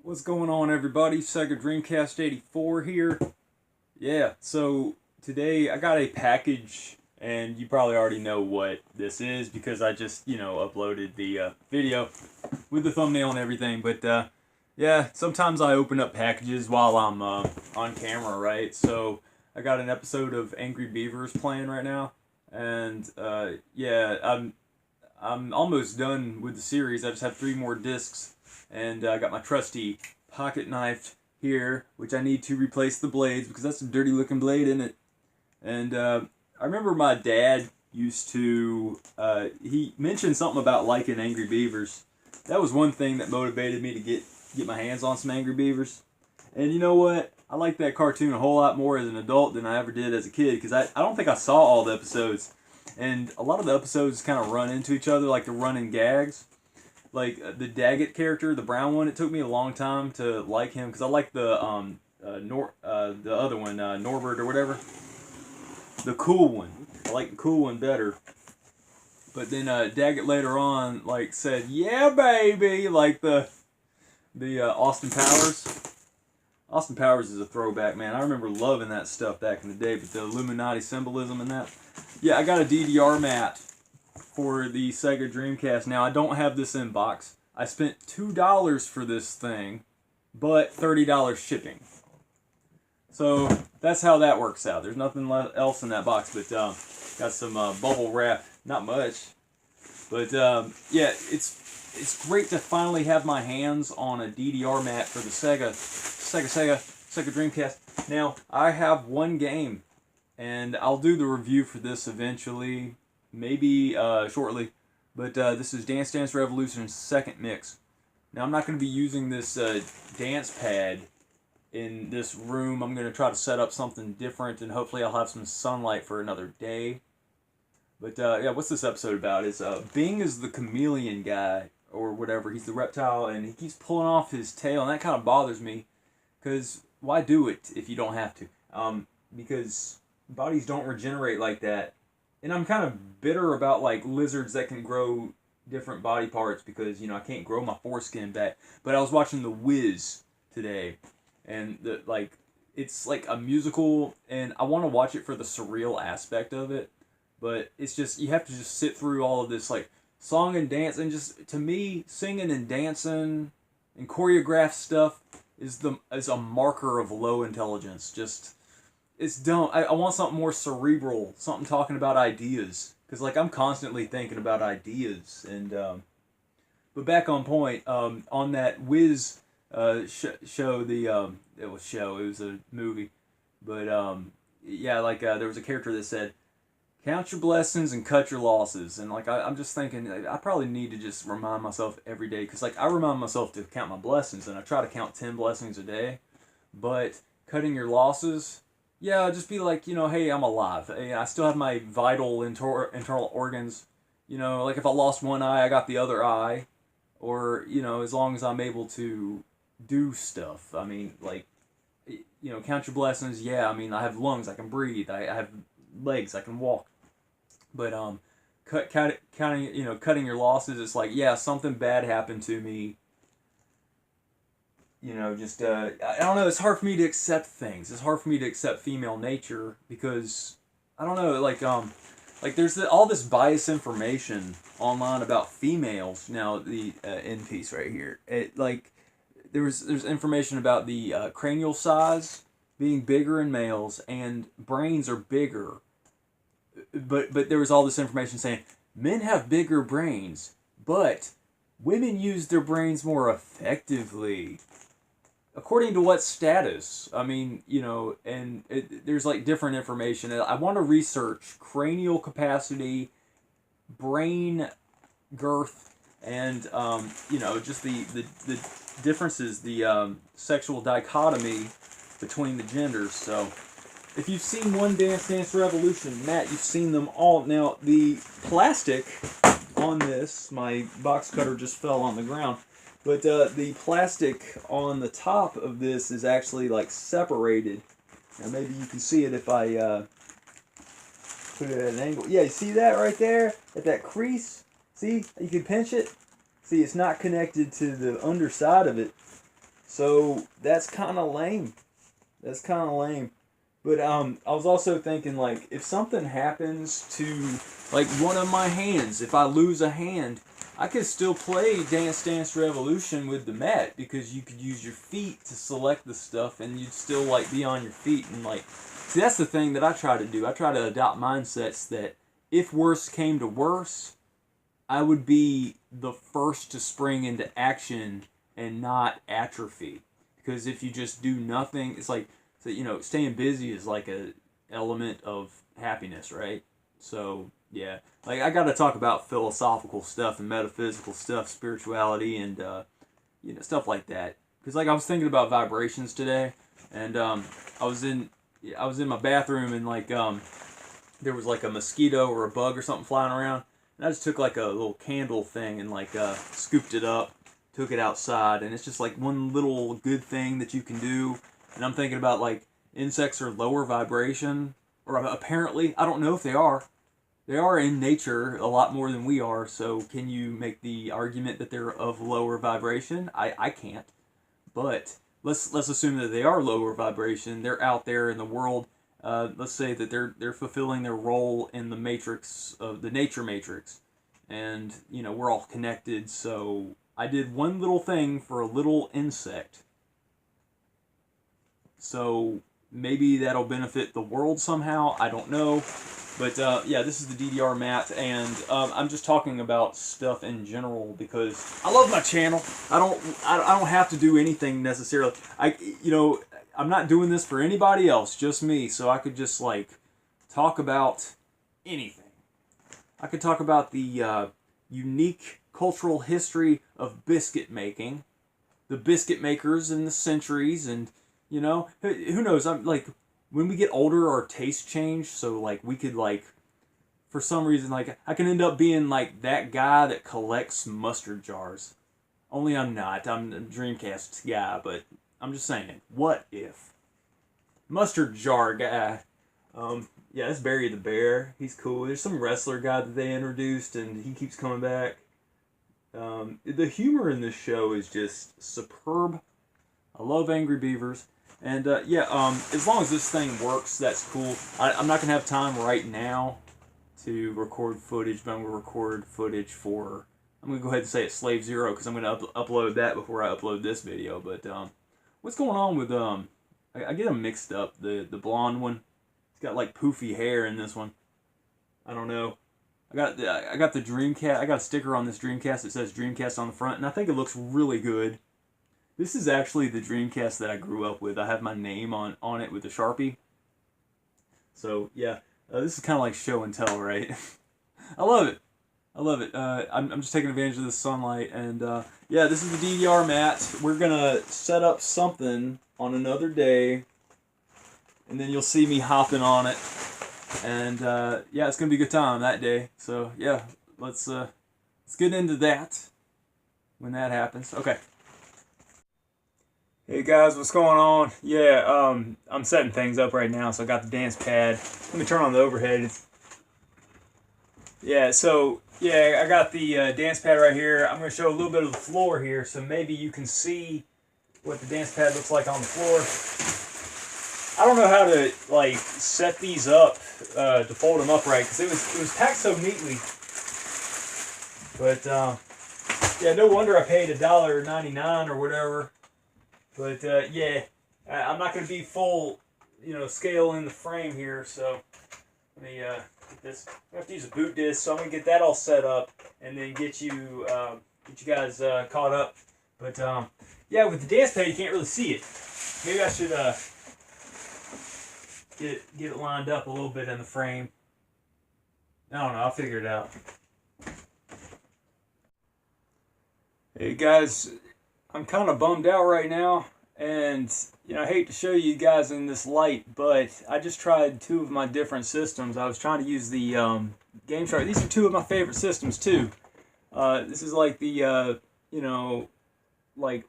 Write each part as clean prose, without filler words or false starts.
What's going on, everybody? Sega Dreamcast 84 here. Yeah, so today I got a package, and you probably already know what this is because I just, uploaded the video with the thumbnail and everything. But yeah, sometimes I open up packages while I'm on camera, right? So I got an episode of Angry Beavers playing right now, and yeah, I'm almost done with the series. I just have 3 more discs. And I got my trusty pocket knife here, which I need to replace the blades because that's a dirty looking blade, isn't it? And I remember my dad used to, he mentioned something about liking Angry Beavers. That was one thing that motivated me to get my hands on some Angry Beavers. And you know what? I like that cartoon a whole lot more as an adult than I ever did as a kid because I don't think I saw all the episodes. And a lot of the episodes kind of run into each other like the running gags. Like the Daggett character, the brown one, it took me a long time to like him because I like the other one, Norbert or whatever, the cool one. I like the cool one better. But then Daggett later on like said, "Yeah, baby," like the Austin Powers. Austin Powers is a throwback, man. I remember loving that stuff back in the day. But the Illuminati symbolism and that. Yeah, I got a DDR mat for the Sega Dreamcast. Now, I don't have this in box. I spent $2 for this thing, but $30 shipping. So, that's how that works out. There's nothing else in that box, but got some bubble wrap. Not much. But, yeah, it's great to finally have my hands on a DDR mat for the Sega Dreamcast. Now, I have one game, and I'll do the review for this eventually. Maybe shortly, but this is Dance Dance Revolution's second mix. Now I'm not going to be using this dance pad in this room. I'm going to try to set up something different, and hopefully I'll have some sunlight for another day. But yeah, what's this episode about? Is Bing is the chameleon guy, or whatever. He's the reptile, and he keeps pulling off his tail, and that kind of bothers me, because why do it if you don't have to? Because bodies don't regenerate like that. And I'm kind of bitter about like lizards that can grow different body parts because I can't grow my foreskin back. But I was watching The Wiz today, and it's like a musical, and I want to watch it for the surreal aspect of it. But it's just you have to just sit through all of this like song and dance, and just to me, singing and dancing and choreographed stuff is a marker of low intelligence. Just it's dumb. I want something more cerebral, something talking about ideas. Because, like, I'm constantly thinking about ideas. And, but back on point, on that Wiz show, it was a movie. But, yeah, like, there was a character that said, count your blessings and cut your losses. And, like, I'm just thinking, I probably need to just remind myself every day. Because, like, I remind myself to count my blessings, and I try to count 10 blessings a day. But cutting your losses, yeah, just be like, hey, I'm alive. I still have my vital internal organs. Like if I lost one eye, I got the other eye. Or, as long as I'm able to do stuff. I mean, like, count your blessings. Yeah, I mean, I have lungs, I can breathe. I have legs, I can walk. But, cutting your losses, it's like, yeah, something bad happened to me. I don't know, it's hard for me to accept things. It's hard for me to accept female nature because, I don't know, like there's all this biased information online about females. Now, the end piece right here. There's information about the cranial size being bigger in males and brains are bigger. But there was all this information saying men have bigger brains, but women use their brains more effectively. According to what status? I mean, and there's like different information. I want to research cranial capacity, brain girth, and just the differences, the sexual dichotomy between the genders. So, if you've seen one Dance Dance Revolution, Matt, you've seen them all. Now, the plastic on this, my box cutter just fell on the ground. But the plastic on the top of this is actually like separated. Now maybe you can see it if I put it at an angle. Yeah, you see that right there? At that crease? See? You can pinch it. See, it's not connected to the underside of it. So that's kind of lame. That's kind of lame. But I was also thinking, like, if something happens to, like, one of my hands, if I lose a hand, I could still play Dance Dance Revolution with the mat, because you could use your feet to select the stuff and you'd still, like, be on your feet. And, like, see, that's the thing that I try to do. I try to adopt mindsets that if worse came to worse, I would be the first to spring into action and not atrophy. Because if you just do nothing, it's like, so, you know, staying busy is like a element of happiness, right? So, yeah. Like, I got to talk about philosophical stuff and metaphysical stuff, spirituality, and, you know, stuff like that. Because, like, I was thinking about vibrations today, and I was in my bathroom, and, like, there was, like, a mosquito or a bug or something flying around, and I just took, like, a little candle thing and, like, scooped it up, took it outside, and it's just, like, one little good thing that you can do. And I'm thinking about, like, insects are lower vibration, or apparently, I don't know if they are. They are in nature a lot more than we are, so can you make the argument that they're of lower vibration? I can't. But let's assume that they are lower vibration. They're out there in the world. Let's say that they're fulfilling their role in the matrix of the nature matrix. And, you know, we're all connected, so I did one little thing for a little insect. So maybe that'll benefit the world somehow. I don't know. But yeah, this is the DDR mat, and I'm just talking about stuff in general because I love my channel. I don't have to do anything necessarily. I'm not doing this for anybody else, just me. So I could just like talk about anything. I could talk about the unique cultural history of biscuit making, the biscuit makers in the centuries, and you know, who knows? I'm like, when we get older, our tastes change. So like, we could like, for some reason, like I can end up being like that guy that collects mustard jars. Only I'm not. I'm a Dreamcast guy, but I'm just saying, what if mustard jar guy? Yeah, that's Barry the Bear. He's cool. There's some wrestler guy that they introduced, and he keeps coming back. The humor in this show is just superb. I love Angry Beavers. And as long as this thing works, that's cool. I'm not going to have time right now to record footage, but I'm going to record footage for, I'm going to go ahead and say it's Slave Zero, because I'm going to upload that before I upload this video. But what's going on with, I get them mixed up, the blonde one. It's got like poofy hair in this one. I don't know. I got the Dreamcast, I got a sticker on this Dreamcast that says Dreamcast on the front, and I think it looks really good. This is actually the Dreamcast that I grew up with. I have my name on it with a Sharpie. So, yeah. This is kind of like show and tell, right? I love it. I love it. I'm just taking advantage of the sunlight. And, yeah, this is the DDR mat. We're going to set up something on another day. And then you'll see me hopping on it. And, yeah, it's going to be a good time that day. So, yeah, let's get into that when that happens. Okay. Hey guys, what's going on? Yeah, I'm setting things up right now, so I got the dance pad. Let me turn on the overhead. Yeah, so, yeah, I got the dance pad right here. I'm going to show a little bit of the floor here, so maybe you can see what the dance pad looks like on the floor. I don't know how to, like, set these up, to fold them up right, because it was packed so neatly. But, yeah, no wonder I paid $1.99 or whatever. But, yeah, I'm not going to be full, scale in the frame here, so let me get this. I have to use a boot disc, so I'm going to get that all set up and then get you guys caught up. But, yeah, with the dance pad, you can't really see it. Maybe I should get it lined up a little bit in the frame. I don't know, I'll figure it out. Hey, guys. I'm kind of bummed out right now, and I hate to show you guys in this light, but I just tried two of my different systems. I was trying to use the Game Shark. These are two of my favorite systems too. This is like the like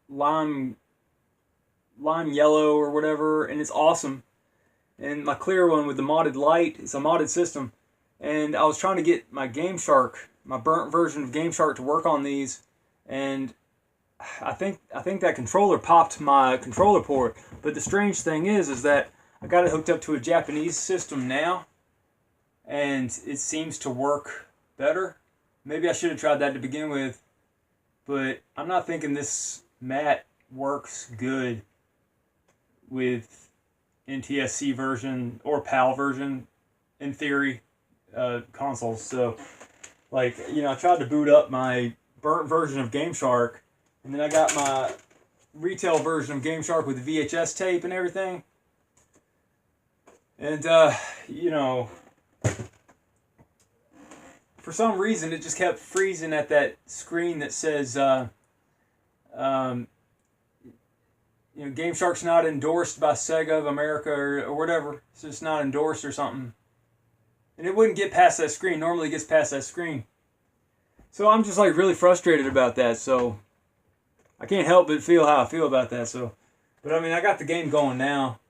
lime yellow or whatever, and it's awesome. And my clear one with the modded light, it's a modded system. And I was trying to get my Game Shark, my burnt version of Game Shark, to work on these, and I think that controller popped my controller port. But the strange thing is that I got it hooked up to a Japanese system now, and it seems to work better. Maybe I should have tried that to begin with, but I'm not thinking this mat works good with NTSC version or PAL version, in theory, consoles. So, like, you know, I tried to boot up my burnt version of GameShark, and then I got my retail version of GameShark with the VHS tape and everything. And, you know, for some reason it just kept freezing at that screen that says, you know, GameShark's not endorsed by Sega of America or whatever. It's just not endorsed or something. And it wouldn't get past that screen. Normally it gets past that screen. So I'm just like really frustrated about that. So I can't help but feel how I feel about that. So, but I mean, I got the game going now.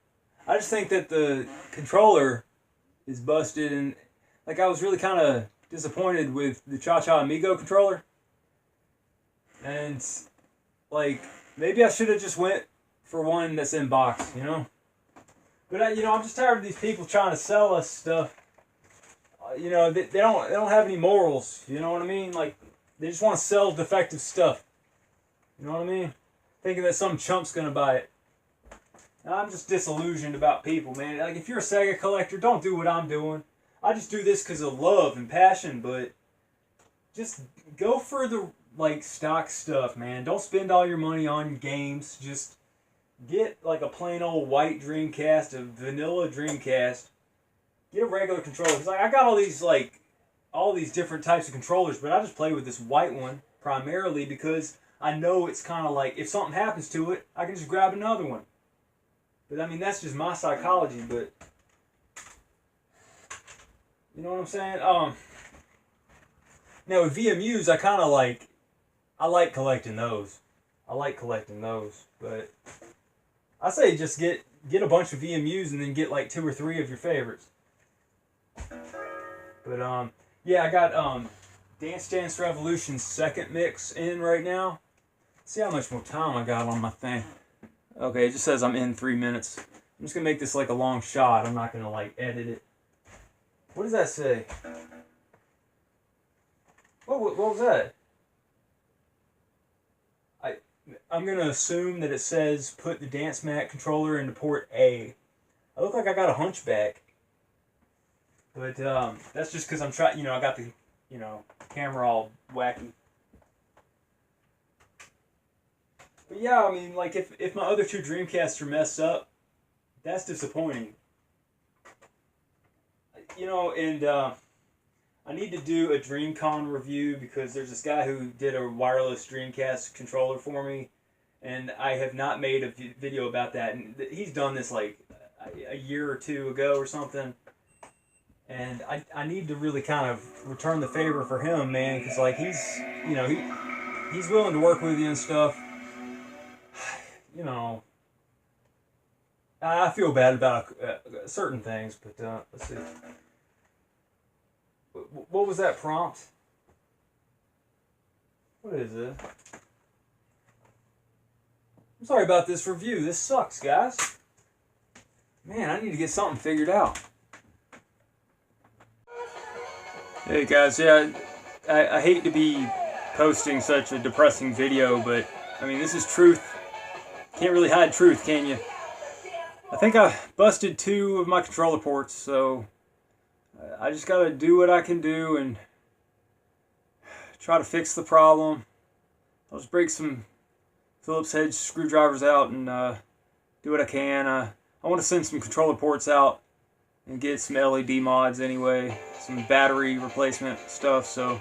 I just think that the controller is busted, and like I was really kind of disappointed with the Cha-Cha Amigo controller. And like maybe I should have just went for one that's in box, you know. But you know, I'm just tired of these people trying to sell us stuff. You know, they don't have any morals. You know what I mean? Like they just want to sell defective stuff. You know what I mean? Thinking that some chump's gonna buy it. I'm just disillusioned about people, man. Like, if you're a Sega collector, don't do what I'm doing. I just do this because of love and passion, but just go for the, like, stock stuff, man. Don't spend all your money on games. Just get, like, a plain old white Dreamcast, a vanilla Dreamcast. Get a regular controller. Because, like, I got all these different types of controllers, but I just play with this white one primarily because I know it's kind of like, if something happens to it, I can just grab another one. But I mean, that's just my psychology, but you know what I'm saying? Now with VMUs, I like collecting those. But I say just get a bunch of VMUs and then get like 2 or 3 of your favorites. But yeah, I got Dance Dance Revolution's second mix in right now. See how much more time I got on my thing. Okay, it just says I'm in 3 minutes. I'm just going to make this like a long shot. I'm not going to like edit it. What does that say? What was that? I'm going to assume that it says put the Dance Mat controller into port A. I look like I got a hunchback. But that's just because I'm trying, you know, I got the, you know, camera all wacky. But yeah, I mean, like, if my other 2 Dreamcasts are messed up, that's disappointing. You know, and I need to do a DreamCon review because there's this guy who did a wireless Dreamcast controller for me, and I have not made a video about that. And he's done this, like, a year or 2 ago or something. And I need to really kind of return the favor for him, man, because, like, he's, you know, he's willing to work with you and stuff. You know, I feel bad about certain things, but let's see. What was that prompt? What is it? I'm sorry about this review. This sucks, guys. Man, I need to get something figured out. Hey, guys, yeah, I hate to be posting such a depressing video, but, I mean, this is truth. Can't really hide truth, can you? I think I busted 2 of my controller ports, so I just gotta do what I can do and try to fix the problem. I'll just break some Phillips head screwdrivers out and do what I can. I want to send some controller ports out and get some LED mods anyway, some battery replacement stuff, so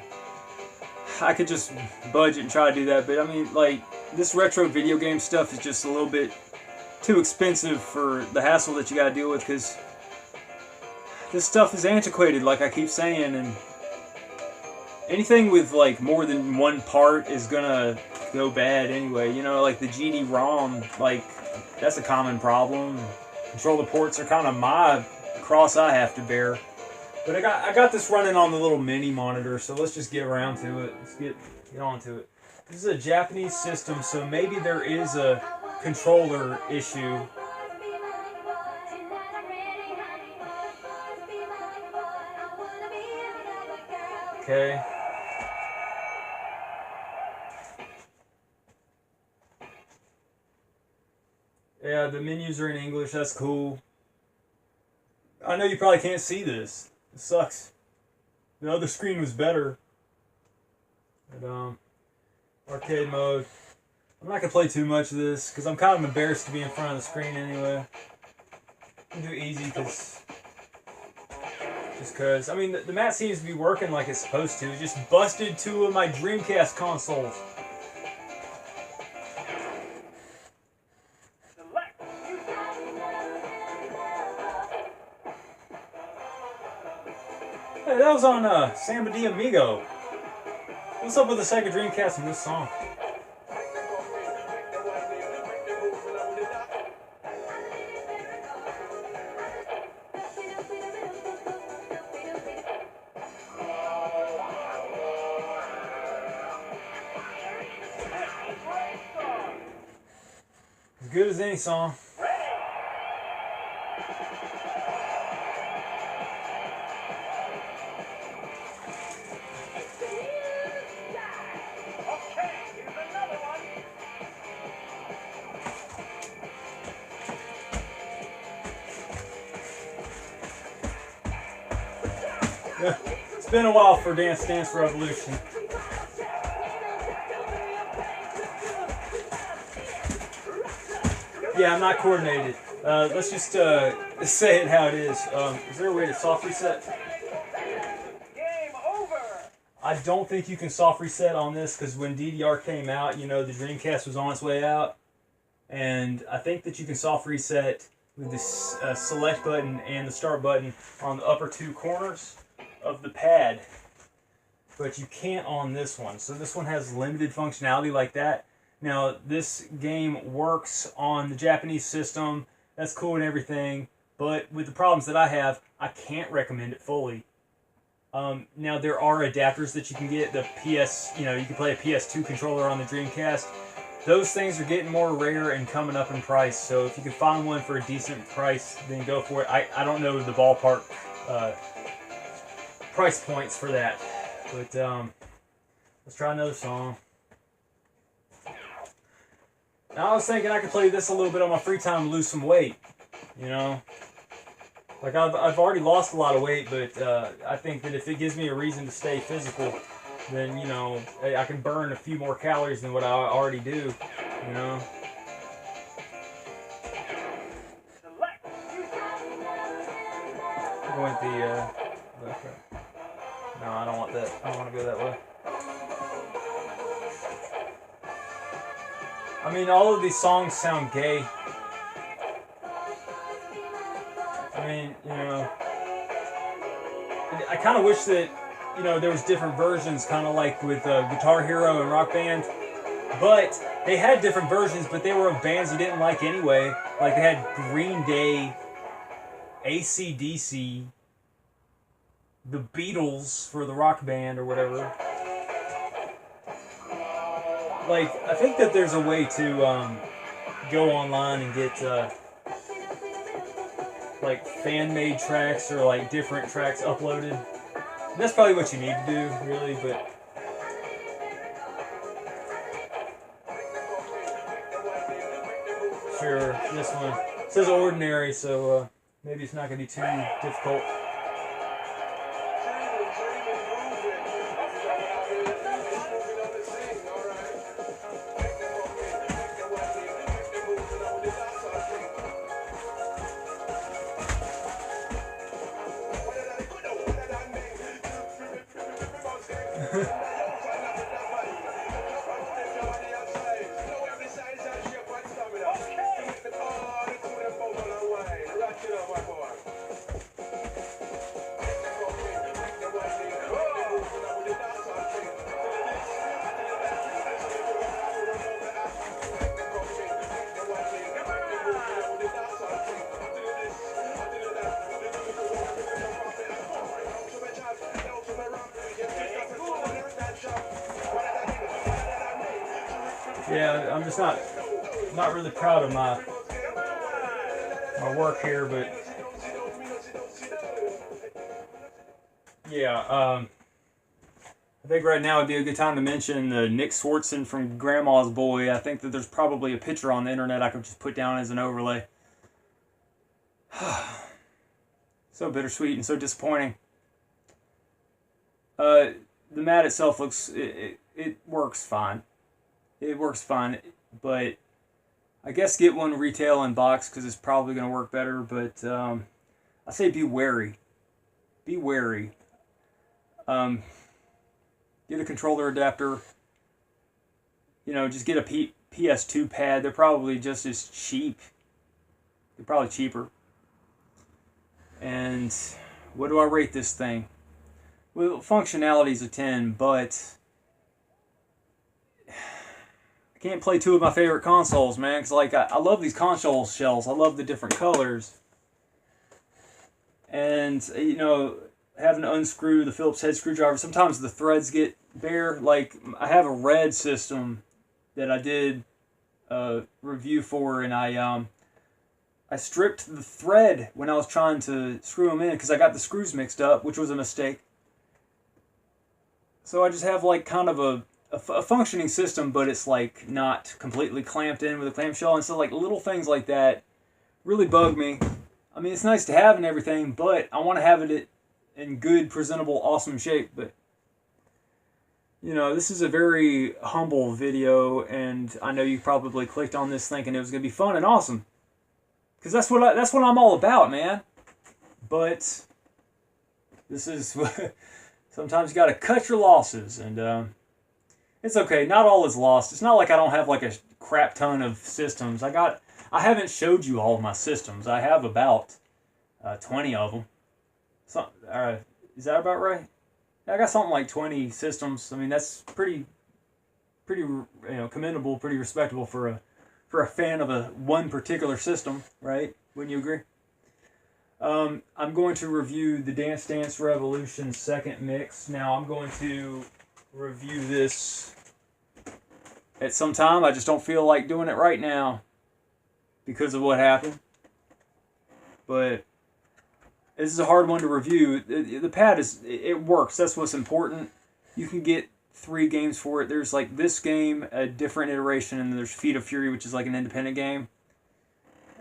I could just budget and try to do that. But I mean, like, this retro video game stuff is just a little bit too expensive for the hassle that you gotta deal with, because this stuff is antiquated, like I keep saying, and anything with like more than one part is gonna go bad anyway. You know, like the GD-ROM, like, that's a common problem. Controller ports are kind of my cross I have to bear. But I got this running on the little mini monitor, so let's just get around to it. Let's get on to it. This is a Japanese system, so maybe there is a controller issue. Okay. Yeah, the menus are in English. That's cool. I know you probably can't see this. It sucks. The other screen was better. But, arcade mode. I'm not gonna play too much of this because I'm kind of embarrassed to be in front of the screen anyway. I'm gonna do easy because I mean the map seems to be working like it's supposed to. It just busted 2 of my Dreamcast consoles. Hey, that was on Samba de Amigo. What's up with the Sega Dreamcast and this song? As good as any song. It's been a while for Dance Dance Revolution. Yeah, I'm not coordinated. Let's just say it how it is. Is there a way to soft reset? Game over. I don't think you can soft reset on this because when DDR came out, you know, the Dreamcast was on its way out. And I think that you can soft reset with this select button and the start button on the upper 2 corners of the pad. But you can't on this one. So this one has limited functionality like that. Now, this game works on the Japanese system. That's cool and everything. But with the problems that I have, I can't recommend it fully. Now, there are adapters that you can get. The PS, you know, you can play a PS2 controller on the Dreamcast. Those things are getting more rare and coming up in price. So if you can find one for a decent price, then go for it. I don't know the ballpark price points for that. But let's try another song. Now I was thinking I could play this a little bit on my free time and lose some weight. You know? Like I've already lost a lot of weight, but I think that if it gives me a reason to stay physical, then, you know, I can burn a few more calories than what I already do, you know? I'm going with the left, right. No, I don't want that. I don't want to go that way. I mean, all of these songs sound gay. I mean, you know, I kind of wish that, you know, there was different versions, kind of like with Guitar Hero and Rock Band. But they had different versions, but they were of bands you didn't like anyway. Like they had Green Day, AC/DC, the Beatles for the Rock Band or whatever. Like, I think that there's a way to go online and get like fan-made tracks or like different tracks uploaded. And that's probably what you need to do, really, but sure, this one it says ordinary, so maybe it's not going to be too difficult. yeah, I'm just not really proud of my work here, but yeah, I think right now would be a good time to mention Nick Swartzen from Grandma's Boy. I think that there's probably a picture on the internet I could just put down as an overlay. So bittersweet and so disappointing. The mat itself looks, it works fine. It works fine, but I guess get one retail in box because it's probably going to work better, but I say be wary. Be wary. Get a controller adapter. You know, just get a PS2 pad. They're probably just as cheap. They're probably cheaper. And what do I rate this thing? Well, functionality is a 10, but I can't play two of my favorite consoles, man. Because like I love these console shells. I love the different colors. And you know, having to unscrew the Phillips head screwdriver, sometimes the threads get bare. Like I have a red system that I did a review for, and I stripped the thread when I was trying to screw them in because I got the screws mixed up, which was a mistake. So I just have like kind of a functioning system, but it's like not completely clamped in with a clamshell, and so like little things like that really bug me. I mean, it's nice to have and everything, but I want to have it in good, presentable, awesome shape. But you know, this is a very humble video, and I know you probably clicked on this thinking it was going to be fun and awesome, because that's what I'm all about, man. But this is sometimes you got to cut your losses, and it's okay. Not all is lost. It's not like I don't have like a crap ton of systems. I haven't showed you all of my systems. I have about 20 of them. Is that about right? I got something like 20 systems. I mean, that's pretty commendable, pretty respectable for a fan of one particular system, right? Wouldn't you agree? I'm going to review the Dance Dance Revolution second mix. Now I'm going to review this at some time. I just don't feel like doing it right now because of what happened. But this is a hard one to review. The pad it works. That's what's important. You can get 3 games for it. There's like this game, a different iteration, and then there's Feet of Fury, which is like an independent game.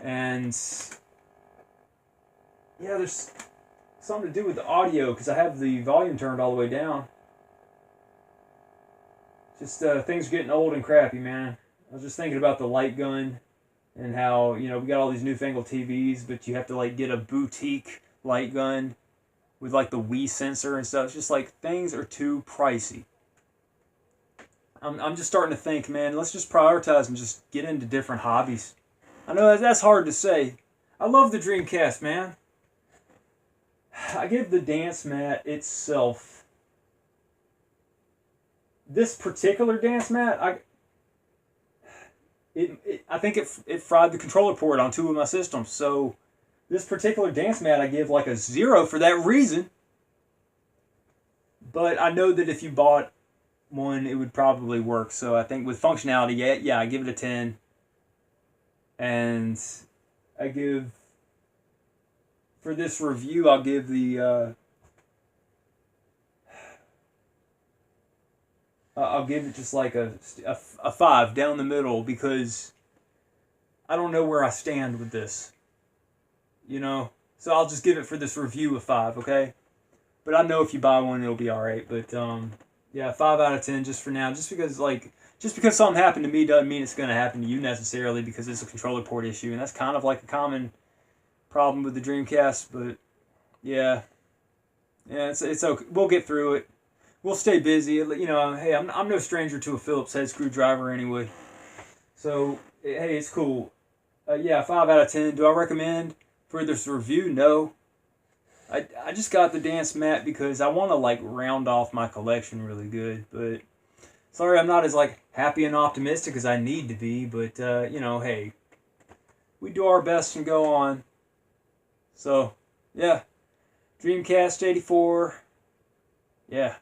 And yeah, there's something to do with the audio because I have the volume turned all the way down. Just things are getting old and crappy, man. I was just thinking about the light gun and how, you know, we got all these newfangled TVs, but you have to like get a boutique light gun with like the Wii sensor and stuff. It's just like things are too pricey. I'm just starting to think, man, let's just prioritize and just get into different hobbies. I know that's hard to say. I love the Dreamcast, man. I give the dance mat itself, this particular dance mat, I think it fried the controller port on 2 of my systems. So this particular dance mat I give like a 0 for that reason. But I know that if you bought one, it would probably work. So I think with functionality, yeah, I give it a 10. And I give, for this review, I'll give the I'll give it just like a 5 down the middle because I don't know where I stand with this, you know. So I'll just give it for this review a 5, okay? But I know if you buy one, it'll be all right. But yeah, 5 out of 10 just for now. Just because something happened to me doesn't mean it's going to happen to you necessarily because it's a controller port issue, and that's kind of like a common problem with the Dreamcast. But yeah, it's okay. We'll get through it. We'll stay busy. You know, hey, I'm no stranger to a Phillips head screwdriver anyway. So hey, it's cool. Yeah, 5 out of 10. Do I recommend for this review? No. I just got the dance mat because I want to like round off my collection really good. But sorry, I'm not as like happy and optimistic as I need to be. But you know, hey, we do our best and go on. So yeah, Dreamcast 84. Yeah.